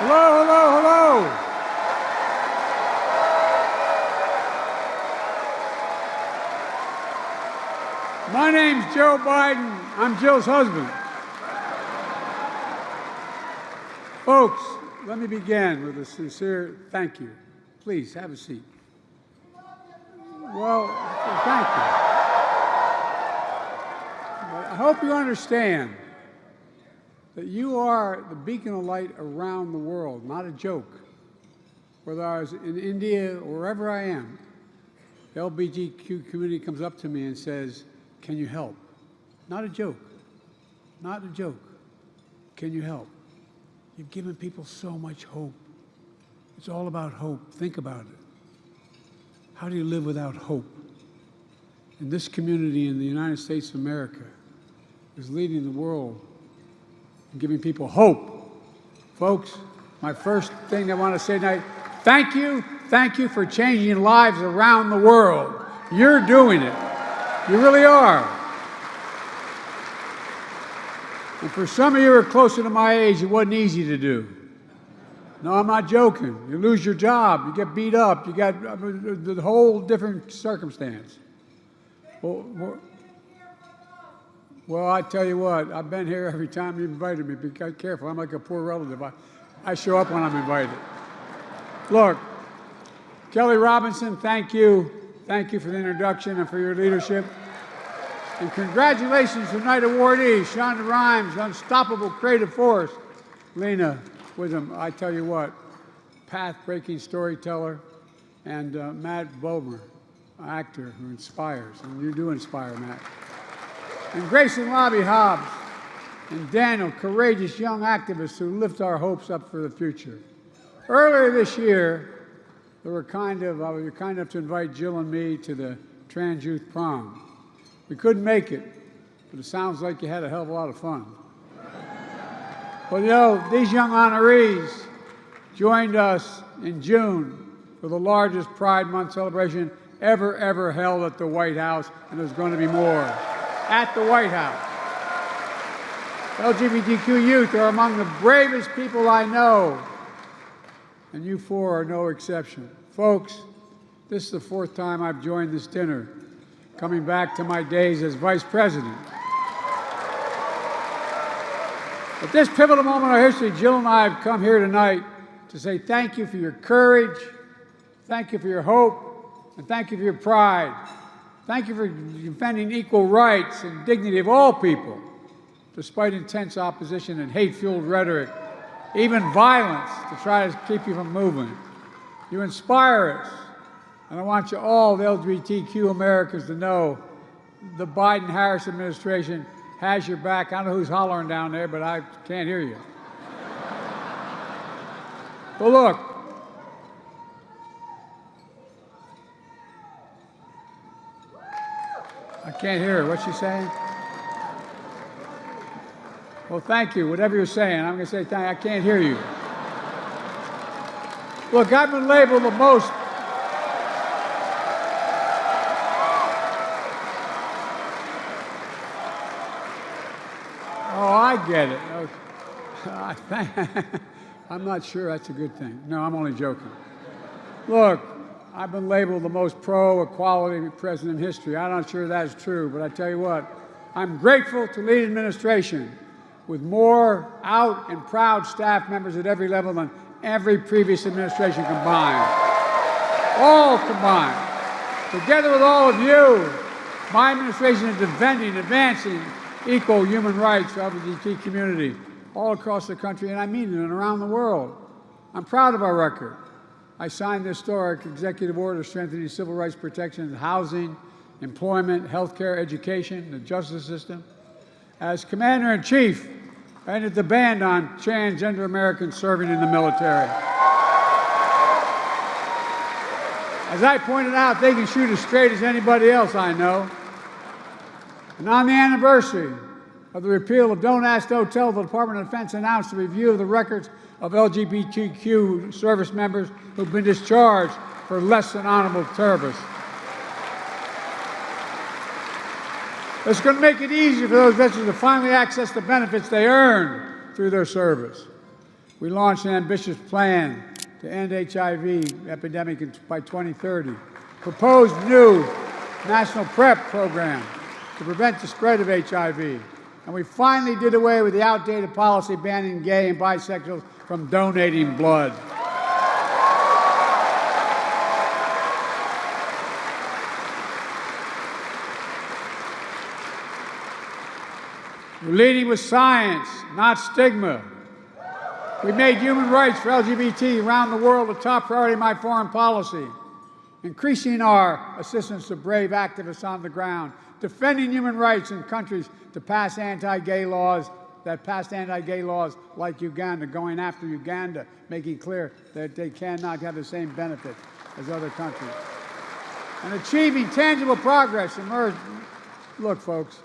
Hello, hello, hello. My name's Joe Biden. I'm Jill's husband. Folks, let me begin with a sincere thank you. Please, have a seat. Well, thank you. But I hope you understand that you are the beacon of light around the world, not a joke. Whether I was in India or wherever I am, the LGBTQ community comes up to me and says, "Can you help?" Not a joke. Not a joke. Can you help? You've given people so much hope. It's all about hope. Think about it. How do you live without hope? And this community in the United States of America is leading the world in giving people hope. Folks, my first thing I want to say tonight, thank you for changing lives around the world. You're doing it. You really are. And for some of you who are closer to my age, it wasn't easy to do. No, I'm not joking. You lose your job, you get beat up, you got the whole different circumstance. Well, I tell you what, I've been here every time you invited me. Be careful, I'm like a poor relative. I show up when I'm invited. Look, Kelly Robinson, thank you. Thank you for the introduction and for your leadership. And congratulations to Knight awardees, Shonda Rhimes, Unstoppable Creative Force, Lena Wisdom, I tell you what, path-breaking storyteller, and Matt Bomer, actor who inspires, and you do inspire, Matt. And Grayson Lobby Hobbs, and Daniel, courageous young activists who lift our hopes up for the future. Earlier this year, I was kind enough to invite Jill and me to the Trans Youth Prom. We couldn't make it, but it sounds like you had a hell of a lot of fun. But you know, these young honorees joined us in June for the largest Pride Month celebration ever held at the White House, and there's going to be more. At the White House. LGBTQ youth are among the bravest people I know, and you four are no exception. Folks, this is the fourth time I've joined this dinner, coming back to my days as Vice President. At this pivotal moment in our history, Jill and I have come here tonight to say thank you for your courage, thank you for your hope, and thank you for your pride. Thank you for defending equal rights and dignity of all people, despite intense opposition and hate-fueled rhetoric, even violence to try to keep you from moving. You inspire us, and I want you all, the LGBTQ Americans, to know the Biden-Harris administration has your back. I don't know who's hollering down there, but I can't hear you. But look, I can't hear her. What's she saying? Well, thank you. Whatever you're saying, I'm going to say thank you. I can't hear you. Look, I've been labeled the most... Oh, I get it. Okay. I'm not sure that's a good thing. No, I'm only joking. Look, I've been labeled the most pro-equality president in history. I'm not sure that's true, but I tell you what, I'm grateful to lead an administration with more out and proud staff members at every level than every previous administration combined. All combined. Together with all of you, my administration is defending, advancing equal human rights for the LGBT community all across the country, and I mean it, and around the world. I'm proud of our record. I signed the historic executive order strengthening civil rights protections in housing, employment, healthcare, education, the justice system. As Commander-in-Chief, I ended the ban on transgender Americans serving in the military. As I pointed out, they can shoot as straight as anybody else I know. And on the anniversary of the repeal of Don't Ask, Don't Tell, the Department of Defense announced a review of the records of LGBTQ service members who've been discharged for less than honorable service. It's going to make it easier for those veterans to finally access the benefits they earned through their service. We launched an ambitious plan to end HIV epidemic by 2030, proposed new national PrEP program to prevent the spread of HIV, and we finally did away with the outdated policy banning gay and bisexuals from donating blood. We're leading with science, not stigma. We made human rights for LGBT around the world a top priority in my foreign policy, increasing our assistance to brave activists on the ground, defending human rights in countries that passed anti-gay laws like Uganda, going after Uganda, making clear that they cannot have the same benefit as other countries, and achieving tangible progress emerged. Look, folks,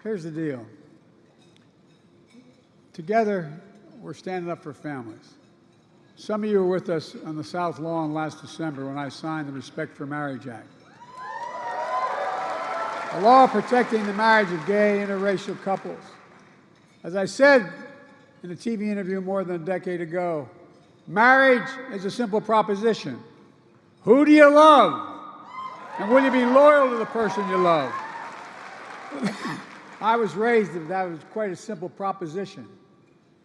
here's the deal. Together, we're standing up for families. Some of you were with us on the South Lawn last December when I signed the Respect for Marriage Act, a law protecting the marriage of gay interracial couples. As I said in a TV interview more than a decade ago, marriage is a simple proposition. Who do you love? And will you be loyal to the person you love? I was raised that was quite a simple proposition.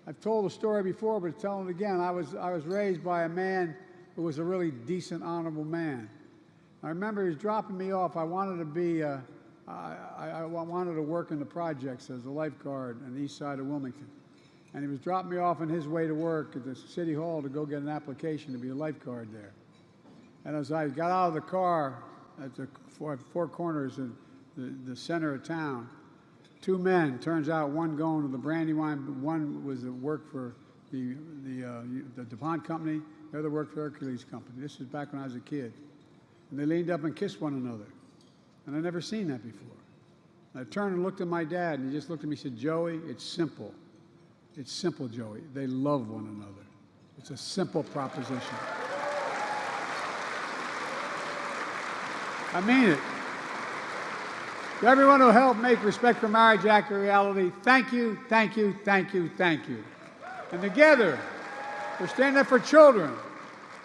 I've told the story before, but telling it again. I was raised by a man who was a really decent, honorable man. I remember he was dropping me off. I wanted to be, I wanted to work in the projects as a lifeguard on the east side of Wilmington. And he was dropping me off on his way to work at the city hall to go get an application to be a lifeguard there. And as I got out of the car at the four corners of the center of town, two men, turns out one going to the Brandywine, one was at work for the DuPont company, the other worked for Hercules Company. This was back when I was a kid. And they leaned up and kissed one another. And I'd never seen that before. And I turned and looked at my dad, and he just looked at me and said, "Joey, it's simple. It's simple, Joey. They love one another. It's a simple proposition." I mean it. To everyone who helped make Respect for Marriage Act a reality, thank you, thank you, thank you, thank you. And together, we're standing up for children.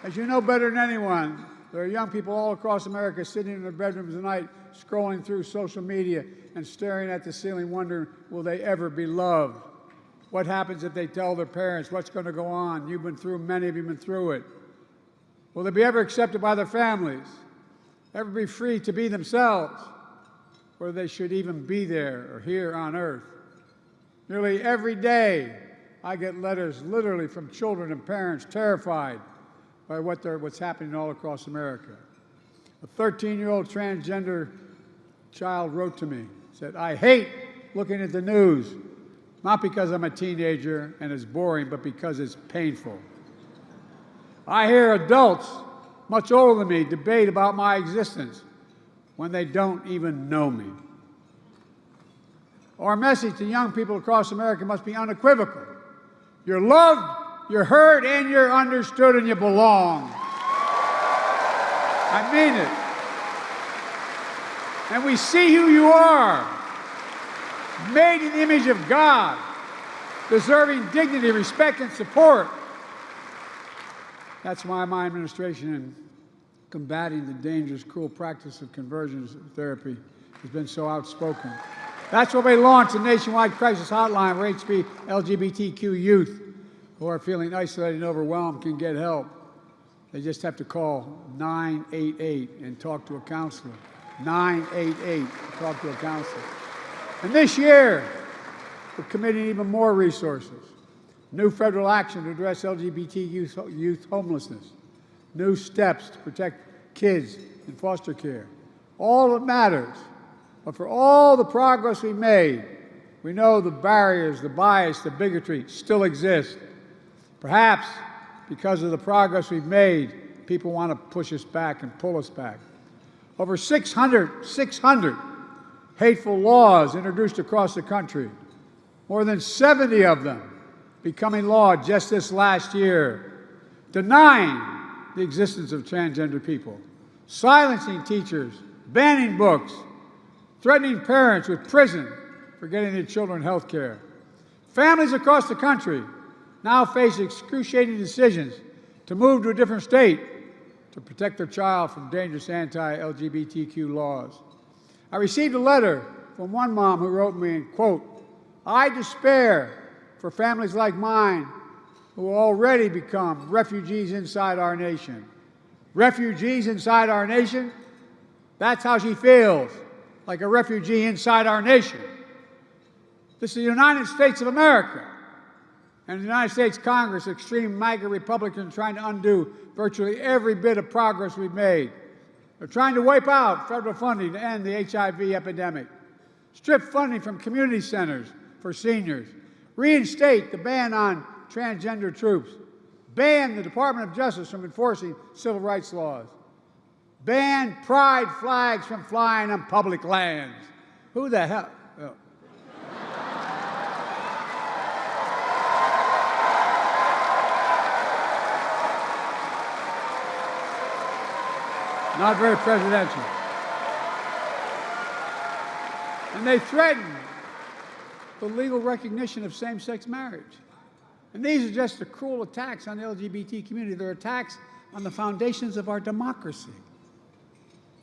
As you know better than anyone, there are young people all across America sitting in their bedrooms tonight, scrolling through social media and staring at the ceiling, wondering, will they ever be loved? What happens if they tell their parents? What's going to go on? You've been through, many of you have been through it. Will they be ever accepted by their families? Ever be free to be themselves? Or they should even be there or here on earth. Nearly every day, I get letters literally from children and parents terrified by what's happening all across America. A 13-year-old transgender child wrote to me, said, "I hate looking at the news, not because I'm a teenager and it's boring, but because it's painful. I hear adults much older than me debate about my existence when they don't even know me." Our message to young people across America must be unequivocal. You're loved, you're heard, and you're understood, and you belong. I mean it. And we see who you are, made in the image of God, deserving dignity, respect, and support. That's why my administration in combating the dangerous, cruel practice of conversion therapy has been so outspoken. That's why we launched a nationwide crisis hotline where LGBTQ youth who are feeling isolated and overwhelmed can get help. They just have to call 988 and talk to a counselor. 988, talk to a counselor. And this year, we're committing even more resources. New federal action to address LGBT youth homelessness. New steps to protect kids in foster care. All that matters. But for all the progress we made, we know the barriers, the bias, the bigotry still exist. Perhaps because of the progress we've made, people want to push us back and pull us back. Over 600 hateful laws introduced across the country, more than 70 of them becoming law just this last year, denying the existence of transgender people, silencing teachers, banning books, threatening parents with prison for getting their children health care. Families across the country now face excruciating decisions to move to a different state to protect their child from dangerous anti-LGBTQ laws. I received a letter from one mom who wrote me, and quote, "I despair for families like mine who will already become refugees inside our nation." Refugees inside our nation? That's how she feels, like a refugee inside our nation. This is the United States of America. And the United States Congress, extreme MAGA Republicans trying to undo virtually every bit of progress we've made. They're trying to wipe out federal funding to end the HIV epidemic, strip funding from community centers for seniors, reinstate the ban on transgender troops, ban the Department of Justice from enforcing civil rights laws, ban pride flags from flying on public lands. Who the hell? Oh. Not very presidential. And they threaten the legal recognition of same-sex marriage. And these are just the cruel attacks on the LGBT community. They're attacks on the foundations of our democracy.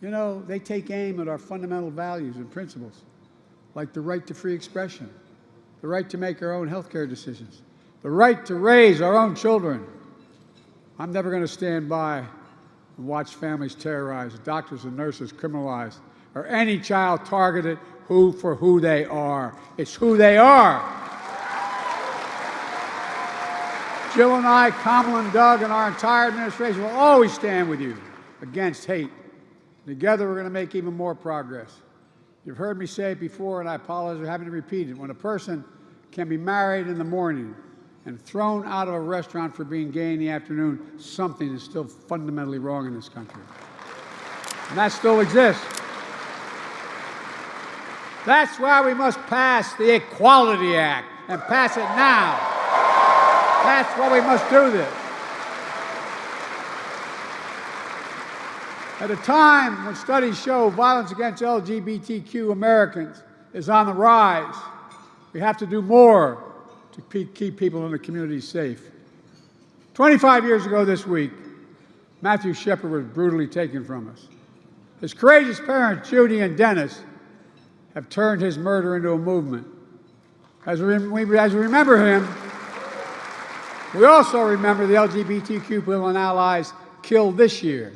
You know, they take aim at our fundamental values and principles, like the right to free expression, the right to make our own health care decisions, the right to raise our own children. I'm never going to stand by and watch families terrorized, doctors and nurses criminalized, or any child targeted for who they are. It's who they are. Jill and I, Kamala and Doug, and our entire administration will always stand with you against hate. Together, we're going to make even more progress. You've heard me say it before, and I apologize for having to repeat it. When a person can be married in the morning and thrown out of a restaurant for being gay in the afternoon, something is still fundamentally wrong in this country. And that still exists. That's why we must pass the Equality Act, and pass it now. That's why we must do this. At a time when studies show violence against LGBTQ Americans is on the rise, we have to do more to keep people in the community safe. 25 years ago this week, Matthew Shepard was brutally taken from us. His courageous parents, Judy and Dennis, have turned his murder into a movement. As we remember him, we also remember the LGBTQ people and allies killed this year,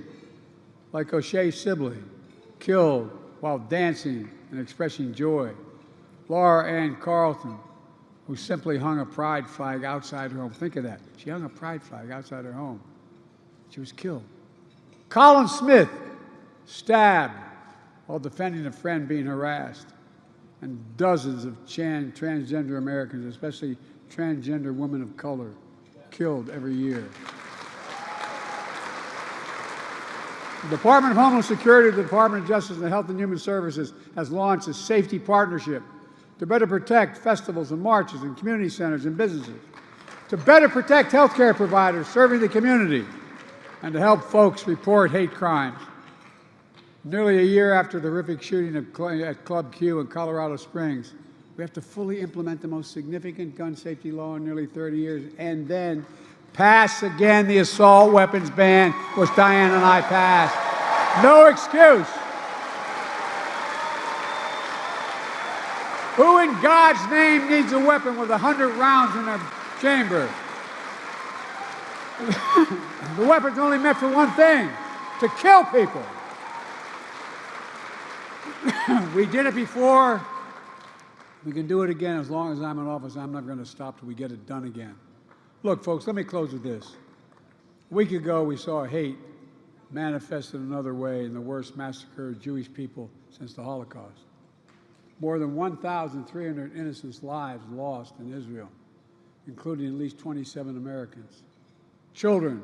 like O'Shea Sibley, killed while dancing and expressing joy. Laura Ann Carlton, who simply hung a pride flag outside her home. Think of that. She hung a pride flag outside her home. She was killed. Colin Smith, stabbed while defending a friend being harassed. And dozens of transgender Americans, especially transgender women of color, killed every year. The Department of Homeland Security, the Department of Justice, and the Health and Human Services has launched a safety partnership to better protect festivals and marches and community centers and businesses, to better protect healthcare providers serving the community, and to help folks report hate crimes. Nearly a year after the horrific shooting at Club Q in Colorado Springs, we have to fully implement the most significant gun safety law in nearly 30 years, and then pass again the assault weapons ban, which Diane and I passed. No excuse. Who in God's name needs a weapon with 100 rounds in their chamber? The weapon's only meant for one thing, to kill people. We did it before. We can do it again. As long as I'm in office, I'm not going to stop till we get it done again. Look, folks, let me close with this. A week ago, we saw hate manifested another way in the worst massacre of Jewish people since the Holocaust. More than 1,300 innocent lives lost in Israel, including at least 27 Americans. Children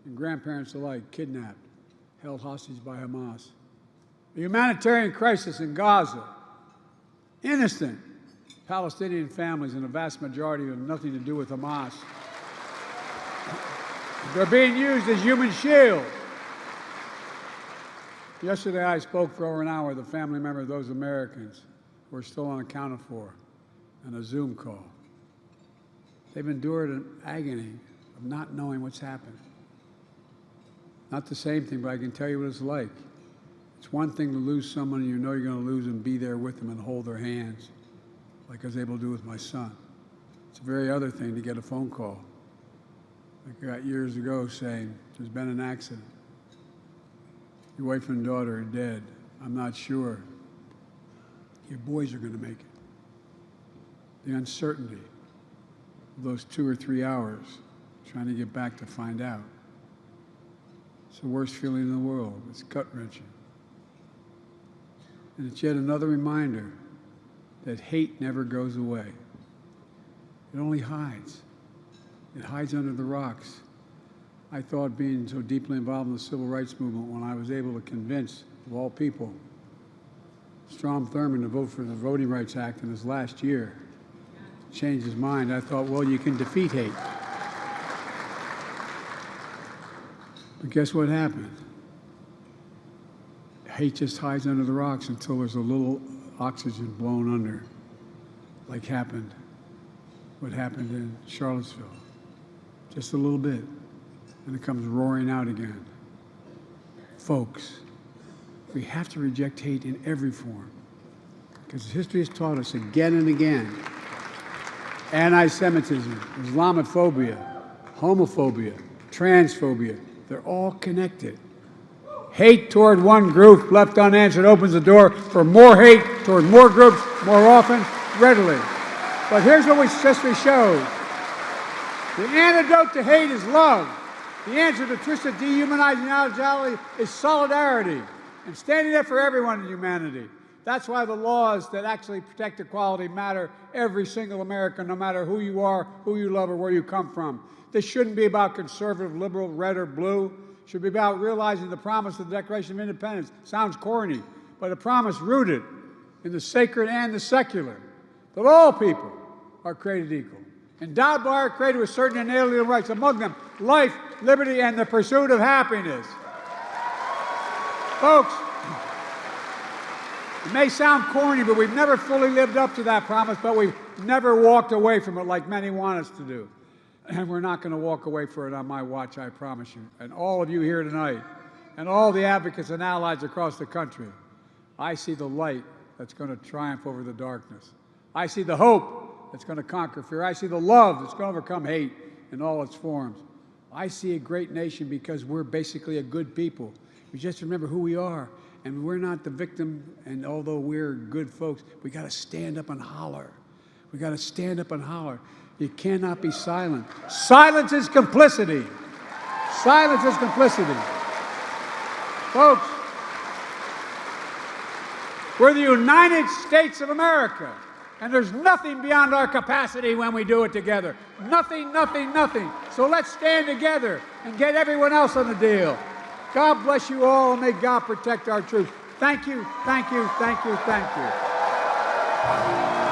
and grandparents alike kidnapped, held hostage by Hamas. A humanitarian crisis in Gaza. Innocent Palestinian families, and a vast majority of them nothing to do with Hamas. They're being used as human shields. Yesterday, I spoke for over an hour with a family member of those Americans who are still unaccounted for on a Zoom call. they've endured an agony of not knowing what's happened. Not the same thing, but I can tell you what it's like. It's one thing to lose someone you know you're going to lose and be there with them and hold their hands, like I was able to do with my son. It's a very other thing to get a phone call, like I got years ago, saying, there's been an accident. Your wife and daughter are dead. I'm not sure. Your boys are going to make it. The uncertainty of those 2 or 3 hours trying to get back to find out. It's the worst feeling in the world. It's gut-wrenching. And it's yet another reminder that hate never goes away. It only hides. It hides under the rocks. I thought, being so deeply involved in the civil rights movement, when I was able to convince, of all people, Strom Thurmond to vote for the Voting Rights Act in his last year, changed his mind, I thought, well, you can defeat hate. But guess what happened? Hate just hides under the rocks until there's a little oxygen blown under, like what happened in Charlottesville. Just a little bit, and it comes roaring out again. Folks, we have to reject hate in every form, because history has taught us again and again. Anti-Semitism, Islamophobia, homophobia, transphobia, they're all connected. Hate toward one group left unanswered opens the door for more hate toward more groups, more often, readily. But here's what history shows. The antidote to hate is love. The answer to twisted, dehumanizing ideology is solidarity and standing up for everyone in humanity. That's why the laws that actually protect equality matter every single American, no matter who you are, who you love, or where you come from. This shouldn't be about conservative, liberal, red or blue. It should be about realizing the promise of the Declaration of Independence. Sounds corny, but a promise rooted in the sacred and the secular, that all people are created equal, endowed by our Creator with certain inalienable rights, among them life, liberty, and the pursuit of happiness. Folks, it may sound corny, but we've never fully lived up to that promise, but we've never walked away from it like many want us to do. And we're not going to walk away from it on my watch, I promise you. And all of you here tonight, and all the advocates and allies across the country, I see the light that's going to triumph over the darkness. I see the hope that's going to conquer fear. I see the love that's going to overcome hate in all its forms. I see a great nation because we're basically a good people. We just remember who we are. And we're not the victim, and although we're good folks, we got to stand up and holler. We got to stand up and holler. You cannot be silent. Silence is complicity. Silence is complicity. Folks, we're the United States of America, and there's nothing beyond our capacity when we do it together. Nothing, nothing, nothing. So let's stand together and get everyone else on the deal. God bless you all, and may God protect our troops. Thank you, thank you, thank you, thank you.